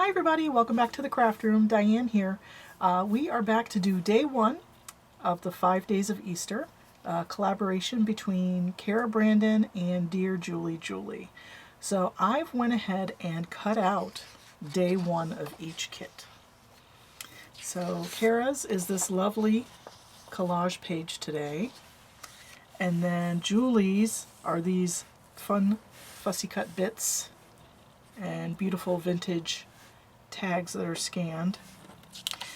Hi everybody, welcome back to the craft room. Diane here. We are back to do day one of the 5 days of Easter, collaboration between Cara Brandon and DearJulieJulie. So I've went ahead and cut out day one of each kit. So Cara's is this lovely collage page today, and then Julie's are these fun fussy cut bits and beautiful vintage tags that are scanned.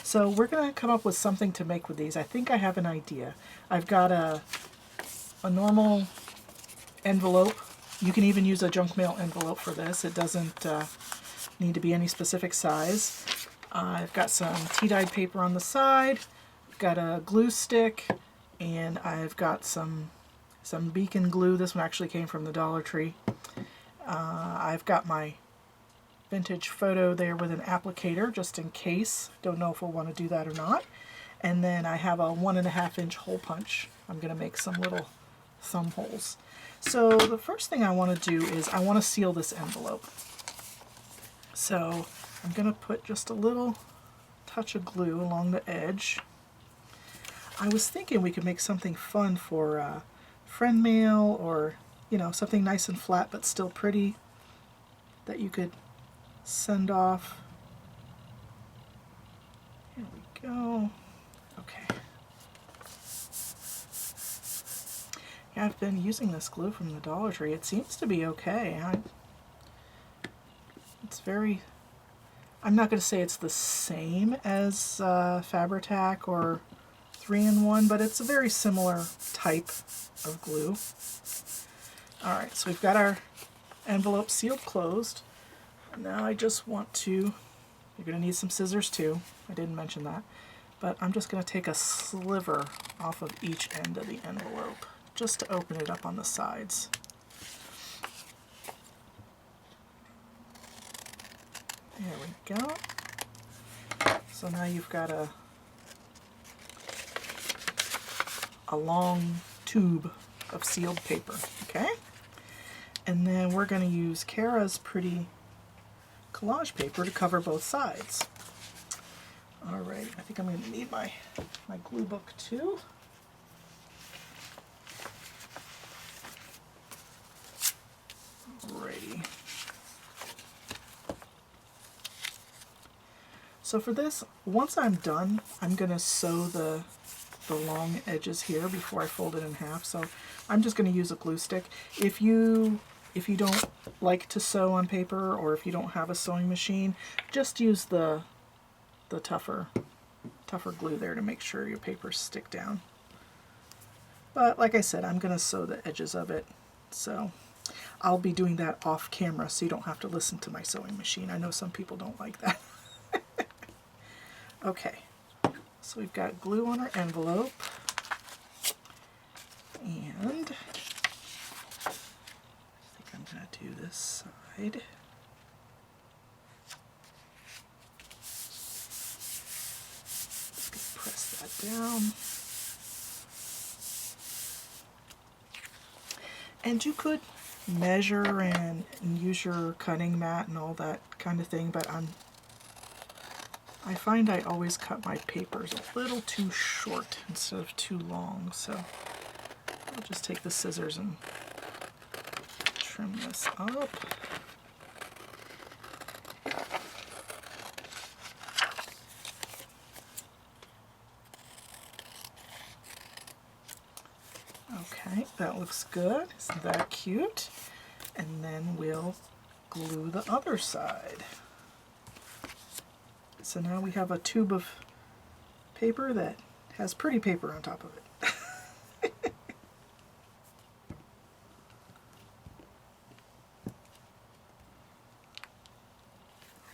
So we're going to come up with something to make with these. I think I have an idea. I've got a normal envelope. You can even use a junk mail envelope for this. It doesn't need to be any specific size. I've got some tea-dyed paper on the side. I've got a glue stick, and I've got some beacon glue. This one actually came from the Dollar Tree. I've got my vintage photo there with an applicator just in case. Don't know if we'll want to do that or not. And then I have a 1.5 inch hole punch. I'm going to make some little thumb holes. So the first thing I want to do is I want to seal this envelope. So I'm going to put just a little touch of glue along the edge. I was thinking we could make something fun for friend mail, or something nice and flat but still pretty that you could send off. Here we go. Okay. Yeah, I've been using this glue from the Dollar Tree. It seems to be okay. It's very, I'm not going to say it's the same as Fabri-Tac or 3-in-1, but it's a very similar type of glue. Alright, so we've got our envelope sealed closed. Now I just want to, you're going to need some scissors too, I didn't mention that, but I'm just going to take a sliver off of each end of the envelope just to open it up on the sides. There we go. So now you've got a long tube of sealed paper, okay? And then we're going to use Cara's pretty collage paper to cover both sides. Alright, I think I'm going to need my glue book too. Alrighty. So for this, once I'm done, I'm going to sew the long edges here before I fold it in half. So I'm just going to use a glue stick. If you don't like to sew on paper, or if you don't have a sewing machine, just use the tougher glue there to make sure your papers stick down. But like I said, I'm going to sew the edges of it, so I'll be doing that off camera so you don't have to listen to my sewing machine. I know some people don't like that. Okay, so we've got glue on our envelope, and I'm going to do this side. Just going to press that down. And you could measure and use your cutting mat and all that kind of thing, but I find I always cut my papers a little too short instead of too long, so I'll just take the scissors and trim this up. Okay, that looks good. Isn't that cute? And then we'll glue the other side. So now we have a tube of paper that has pretty paper on top of it.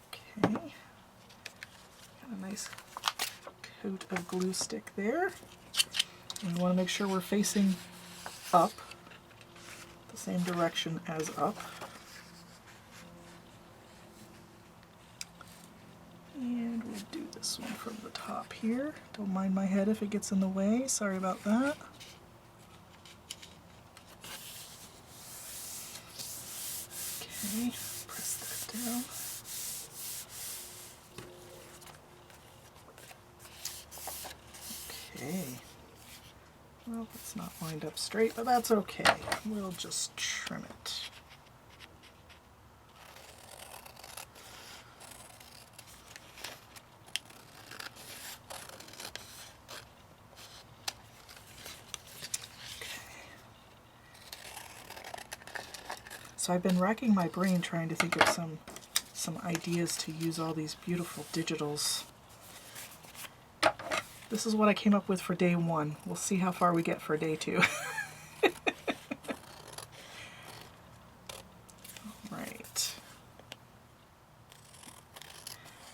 Okay, got a nice coat of glue stick there. And we want to make sure we're facing up, the same direction as up. And we'll do this one from the top here. Don't mind my head if it gets in the way, sorry about that. Okay, press that down. Okay. Well, it's not lined up straight, but that's okay. We'll just trim it. So I've been racking my brain trying to think of some ideas to use all these beautiful digitals. This is what I came up with for day 1. We'll see how far we get for day 2. Right.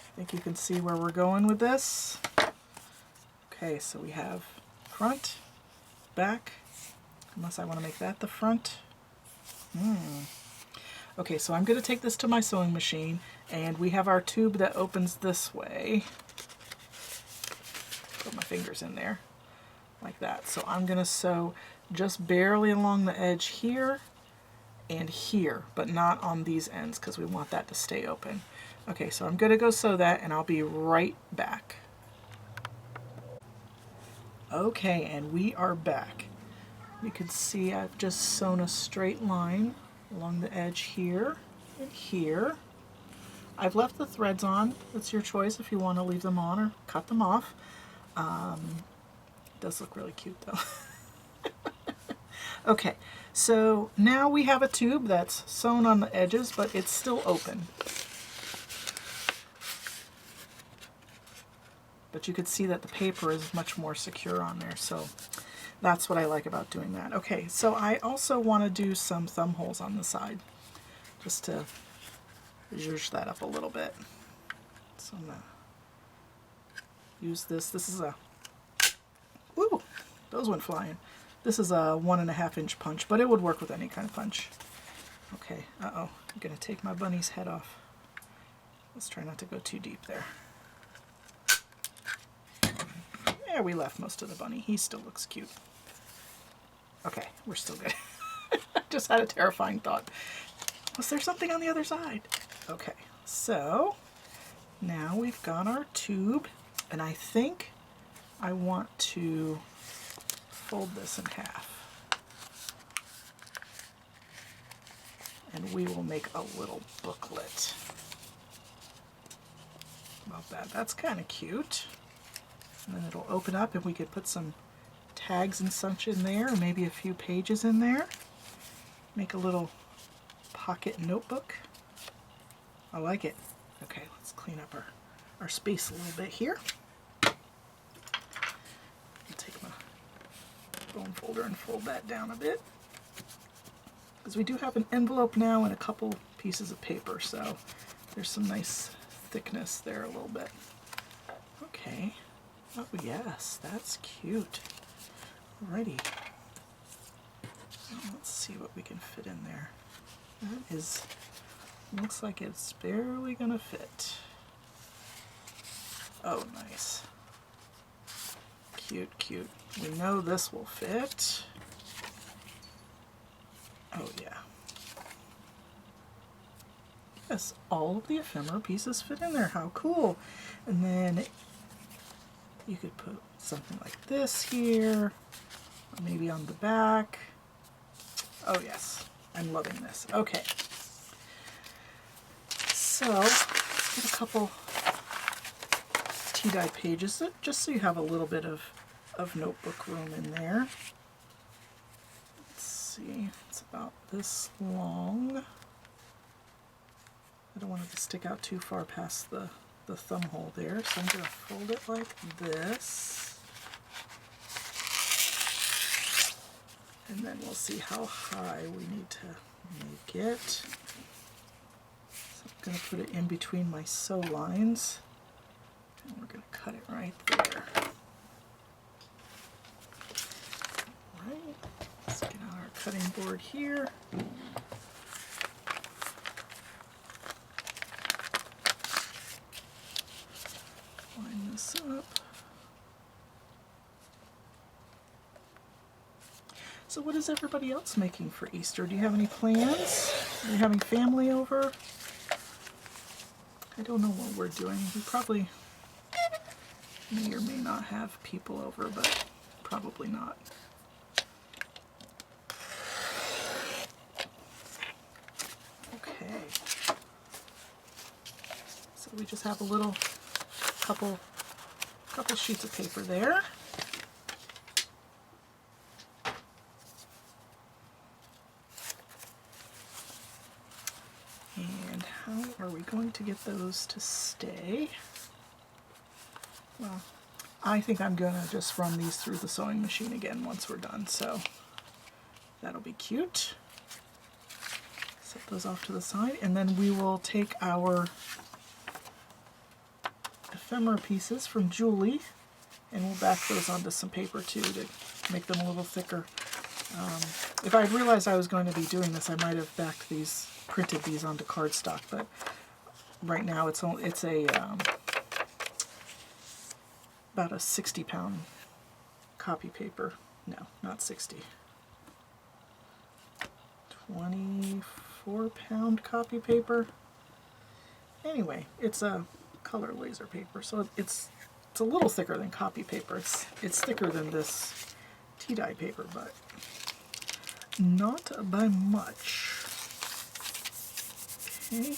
I think you can see where we're going with this. Okay, so we have front, back, unless I want to make that the front. Okay, so I'm going to take this to my sewing machine, and we have our tube that opens this way. Put my fingers in there, like that. So I'm going to sew just barely along the edge here and here, but not on these ends because we want that to stay open. Okay, so I'm going to go sew that, and I'll be right back. Okay, and we are back. You can see I've just sewn a straight line along the edge here and here. I've left the threads on. It's your choice if you want to leave them on or cut them off. It does look really cute though. Okay, so now we have a tube that's sewn on the edges, but it's still open. But you could see that the paper is much more secure on there, so that's what I like about doing that. Okay, so I also want to do some thumb holes on the side, just to zhuzh that up a little bit. So I'm going to use this. This is a, woo, those went flying. This is a 1.5 inch punch, but it would work with any kind of punch. Okay, uh-oh, I'm going to take my bunny's head off. Let's try not to go too deep there. There, we left most of the bunny. He still looks cute. Okay, we're still good. Just had a terrifying thought. Was there something on the other side? Okay, so now we've got our tube, and I think I want to fold this in half. And we will make a little booklet about that. That's kind of cute. And then it'll open up and we could put some tags and such in there, or maybe a few pages in there. Make a little pocket notebook. I like it. Okay, let's clean up our space a little bit here. I'll take my bone folder and fold that down a bit. Because we do have an envelope now and a couple pieces of paper, so there's some nice thickness there a little bit. Okay. Oh yes, that's cute. Alrighty. Let's see what we can fit in there. That is, looks like it's barely gonna fit. Oh, nice. Cute, cute. We know this will fit. Oh yeah. Yes, all of the ephemera pieces fit in there. How cool. And then you could put something like this here, or maybe on the back. Oh yes, I'm loving this. Okay, so let's get a couple tea-dye pages, just so you have a little bit of notebook room in there. Let's see, it's about this long. I don't want it to stick out too far past the thumb hole there, so I'm going to fold it like this, and then we'll see how high we need to make it. So I'm going to put it in between my sew lines, and we're going to cut it right there. Alright, let's get out our cutting board here. Line this up. So what is everybody else making for Easter? Do you have any plans? Are you having family over? I don't know what we're doing. We probably may or may not have people over, but Probably not. Okay. So we just have a little couple sheets of paper there. And how are we going to get those to stay? Well, I think I'm going to just run these through the sewing machine again once we're done, so that'll be cute. Set those off to the side, and then we will take our ephemera pieces from Julie, and we'll back those onto some paper too to make them a little thicker. If I had realized I was going to be doing this, I might have printed these onto cardstock, but right now it's a about a 60-pound copy paper. No, not 60. 24-pound copy paper. Anyway, it's a color laser paper, so it's a little thicker than copy paper. It's thicker than this tea dye paper, but not by much. Okay.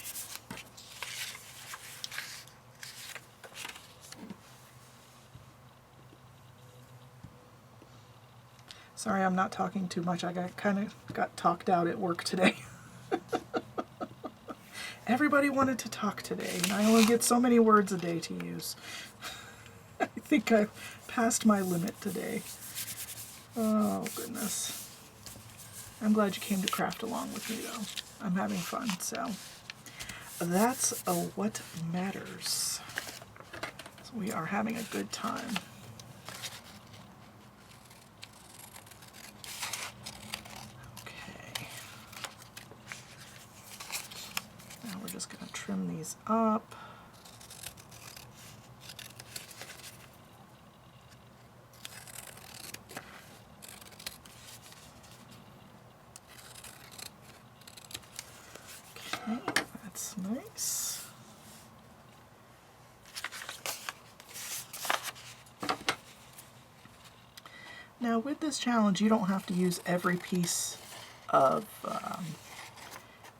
Sorry, I'm not talking too much. I kind of got talked out at work today. Everybody wanted to talk today, and I only get so many words a day to use. I think I've passed my limit today. Oh, goodness. I'm glad you came to craft along with me, though. I'm having fun, so that's what matters. So we are having a good time. Okay. Now we're just going to trim these up. That's nice. Now with this challenge, you don't have to use every piece of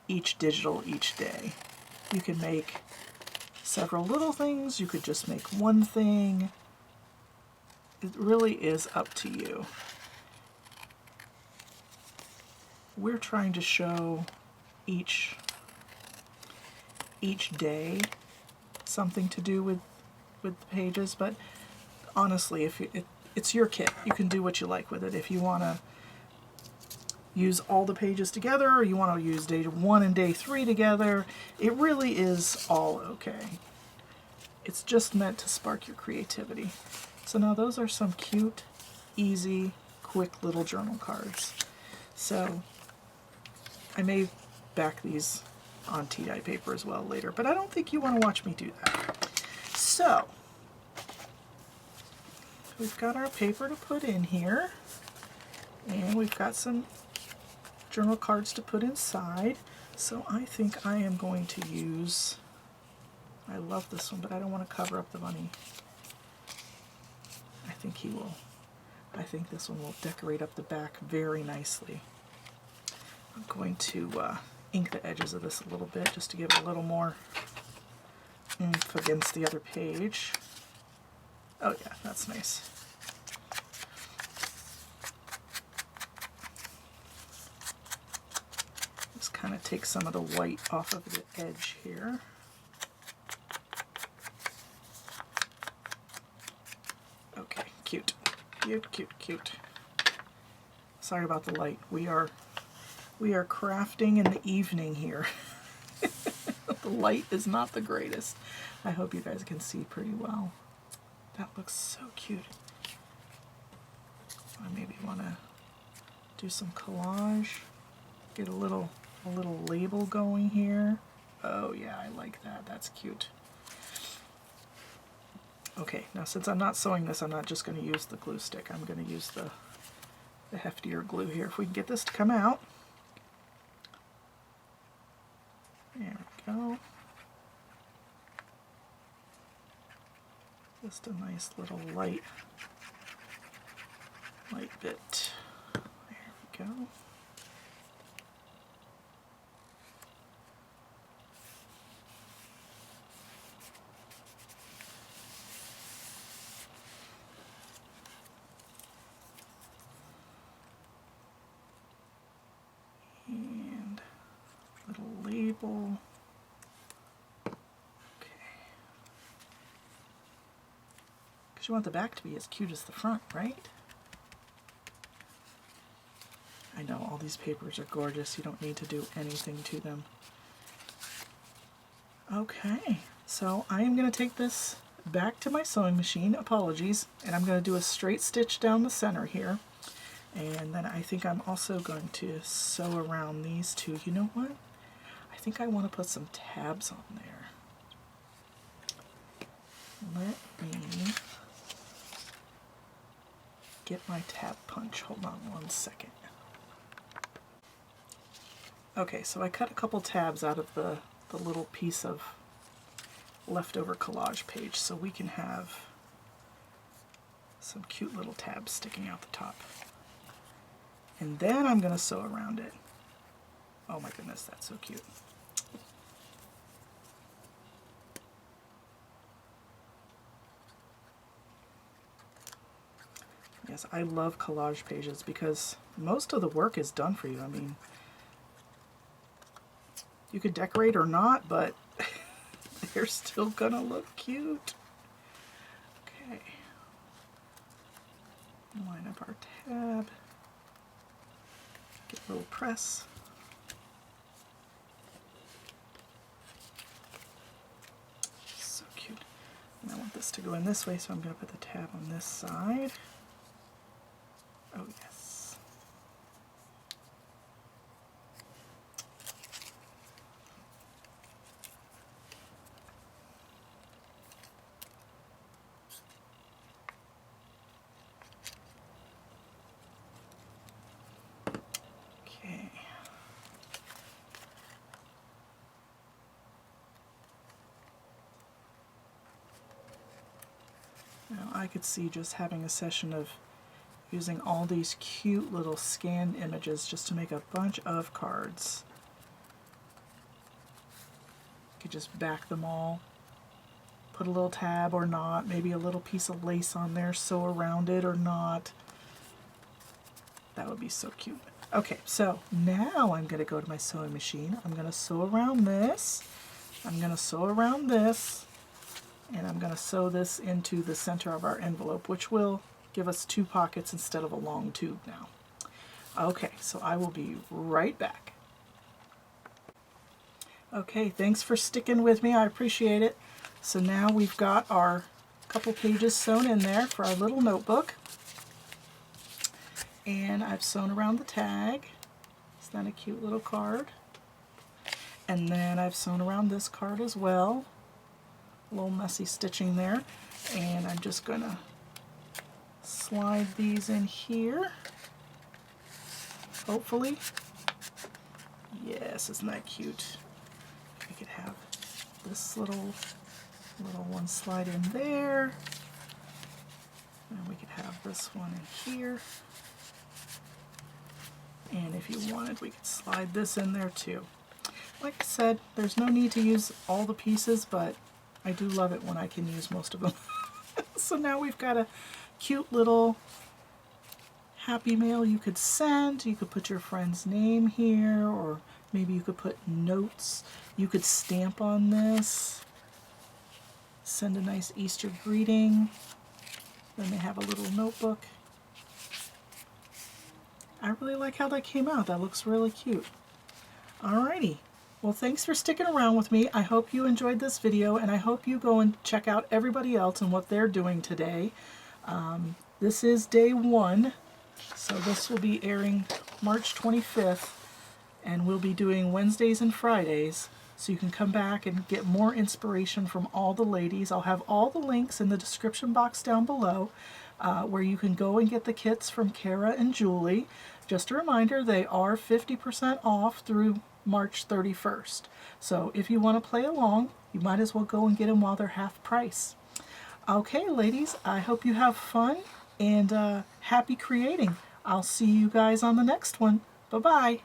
each digital each day. You can make several little things, you could just make one thing. It really is up to you. We're trying to show each day something to do with the pages, but honestly, if it's your kit, you can do what you like with it. If you want to use all the pages together, or you want to use day 1 and day 3 together, it really is all okay. It's just meant to spark your creativity. So now those are some cute, easy, quick little journal cards. So I may back these on tea dye paper as well later, but I don't think you want to watch me do that. So we've got our paper to put in here, and we've got some journal cards to put inside. So I think I am going to use, I love this one, but I don't want to cover up the bunny. I think this one will decorate up the back very nicely. I'm going to ink the edges of this a little bit just to give it a little more oomph against the other page. Oh yeah, that's nice. Just kind of take some of the white off of the edge here. Okay, cute. Cute, cute, cute. Sorry about the light. We are crafting in the evening here. The light is not the greatest. I hope you guys can see pretty well. That looks so cute. I maybe want to do some collage. Get a little label going here. Oh yeah, I like that. That's cute. Okay, now since I'm not sewing this, I'm not just going to use the glue stick. I'm going to use the heftier glue here. If we can get this to come out. There we go. Just a nice little light light bit. There we go. And little label. Because you want the back to be as cute as the front, right? I know all these papers are gorgeous. You don't need to do anything to them. Okay, so I am going to take this back to my sewing machine. Apologies. And I'm going to do a straight stitch down the center here. And then I think I'm also going to sew around these two. You know what? I think I want to put some tabs on there. Let me get my tab punch. Hold on one second. Okay, so I cut a couple tabs out of the little piece of leftover collage page so we can have some cute little tabs sticking out the top. And then I'm going to sew around it. Oh my goodness, that's so cute. Yes, I love collage pages because most of the work is done for you. I mean, you could decorate or not, but they're still gonna look cute. Okay. Line up our tab. Get a little press. So cute. And I want this to go in this way, so I'm gonna put the tab on this side. Oh yes. Okay. Now I could see just having a session of using all these cute little scanned images just to make a bunch of cards. You could just back them all, put a little tab or not, maybe a little piece of lace on there, sew around it or not. That would be so cute. Okay, so now I'm going to go to my sewing machine. I'm going to sew around this. I'm going to sew around this. And I'm going to sew this into the center of our envelope, which will give us 2 pockets instead of a long tube now. Okay, so I will be right back. Okay, thanks for sticking with me. I appreciate it. So now we've got our couple pages sewn in there for our little notebook. And I've sewn around the tag. Isn't that a cute little card? And then I've sewn around this card as well. A little messy stitching there. And I'm just going to slide these in here. Hopefully. Yes, isn't that cute? We could have this little one slide in there. And we could have this one in here. And if you wanted, we could slide this in there too. Like I said, there's no need to use all the pieces, but I do love it when I can use most of them. So now we've got a cute little happy mail you could send. You could put your friend's name here, or maybe you could put notes. You could stamp on this. Send a nice Easter greeting. Then they have a little notebook. I really like how that came out. That looks really cute. Alrighty. Well, thanks for sticking around with me. I hope you enjoyed this video, and I hope you go and check out everybody else and what they're doing today. This is day 1, so this will be airing March 25th, and we'll be doing Wednesdays and Fridays, so you can come back and get more inspiration from all the ladies. I'll have all the links in the description box down below, where you can go and get the kits from Cara and Julie. Just a reminder, they are 50% off through March 31st. So if you want to play along, you might as well go and get them while they're half price. Okay, ladies, I hope you have fun, and happy creating. I'll see you guys on the next one. Bye-bye.